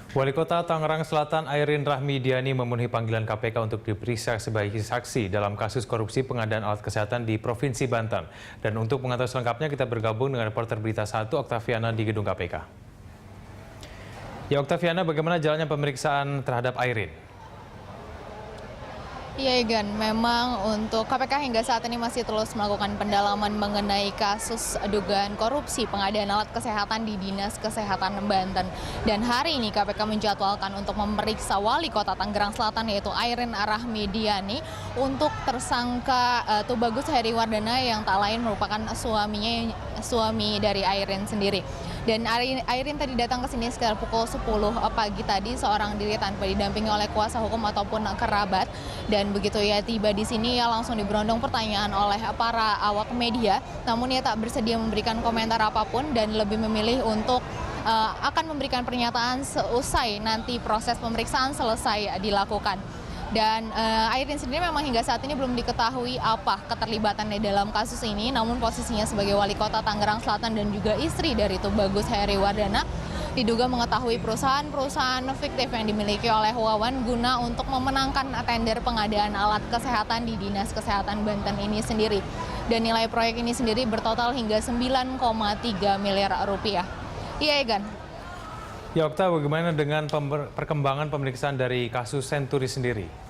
Wali Kota Tangerang Selatan Airin Rahmidiani memenuhi panggilan KPK untuk diperiksa sebagai saksi dalam kasus korupsi pengadaan alat kesehatan di Provinsi Banten. Dan untuk mengatur selengkapnya kita bergabung dengan reporter Berita 1 Oktaviana di gedung KPK. Ya Oktaviana, bagaimana jalannya pemeriksaan terhadap Airin? Iya, Egan, memang untuk KPK hingga saat ini masih terus melakukan pendalaman mengenai kasus dugaan korupsi pengadaan alat kesehatan di Dinas Kesehatan Banten. Dan hari ini KPK menjadwalkan untuk memeriksa Wali Kota Tangerang Selatan yaitu Airin Rahmidiani untuk tersangka Tubagus Heriwardana yang tak lain merupakan suami dari Airin sendiri. Dan Airin tadi datang ke sini sekitar pukul 10 pagi tadi seorang diri tanpa didampingi oleh kuasa hukum ataupun kerabat. Dan begitu ia tiba di sini, ia langsung diberondong pertanyaan oleh para awak media. Namun ia tak bersedia memberikan komentar apapun dan lebih memilih untuk akan memberikan pernyataan seusai nanti proses pemeriksaan selesai dilakukan. Dan Airin sendiri memang hingga saat ini belum diketahui apa keterlibatannya dalam kasus ini, namun posisinya sebagai Wali Kota Tangerang Selatan dan juga istri dari Tubagus Heriwardana diduga mengetahui perusahaan-perusahaan fiktif yang dimiliki oleh Wawan guna untuk memenangkan tender pengadaan alat kesehatan di Dinas Kesehatan Banten ini sendiri. Dan nilai proyek ini sendiri bertotal hingga 9,3 miliar rupiah. Iya, Egan. Ya Okta, bagaimana dengan perkembangan pemeriksaan dari kasus Senturi sendiri?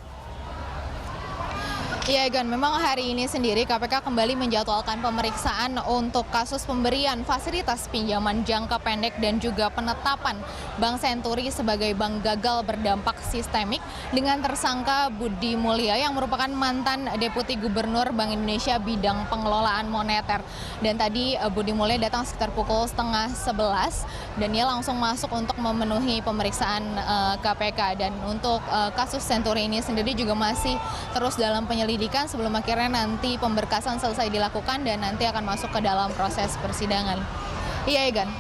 Ya, Egan, memang hari ini sendiri KPK kembali menjadwalkan pemeriksaan untuk kasus pemberian fasilitas pinjaman jangka pendek dan juga penetapan Bank Senturi sebagai bank gagal berdampak sistemik dengan tersangka Budi Mulya yang merupakan mantan Deputi Gubernur Bank Indonesia bidang pengelolaan moneter. Dan tadi Budi Mulya datang sekitar pukul 10:30 dan ia langsung masuk untuk memenuhi pemeriksaan KPK. Dan untuk kasus Senturi ini sendiri juga masih terus dalam penyelidikan sebelum akhirnya nanti pemberkasan selesai dilakukan dan nanti akan masuk ke dalam proses persidangan. Iya, Egan.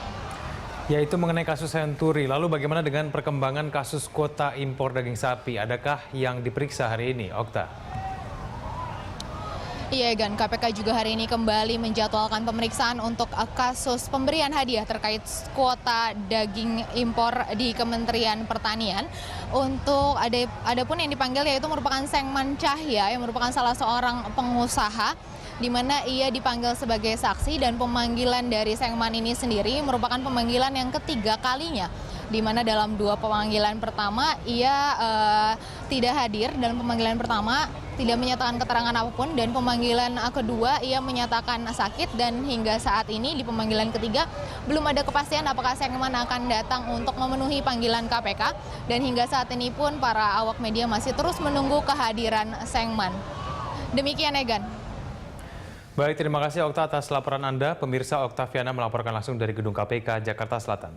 Yaitu mengenai kasus Senturi. Lalu bagaimana dengan perkembangan kasus kuota impor daging sapi? Adakah yang diperiksa hari ini, Okta? Iya, Egan, KPK juga hari ini kembali menjadwalkan pemeriksaan untuk kasus pemberian hadiah terkait kuota daging impor di Kementerian Pertanian. Untuk adapun yang dipanggil yaitu merupakan Sengman Cahya yang merupakan salah seorang pengusaha di mana ia dipanggil sebagai saksi, dan pemanggilan dari Sengman ini sendiri merupakan pemanggilan yang ketiga kalinya, di mana dalam dua pemanggilan pertama ia tidak hadir. Dalam pemanggilan pertama tidak menyatakan keterangan apapun, dan pemanggilan kedua ia menyatakan sakit, dan hingga saat ini di pemanggilan ketiga belum ada kepastian apakah Sengman akan datang untuk memenuhi panggilan KPK, dan hingga saat ini pun para awak media masih terus menunggu kehadiran Sengman. Demikian, Egan. Baik, terima kasih Okta atas laporan Anda. Pemirsa, Oktaviana melaporkan langsung dari gedung KPK Jakarta Selatan.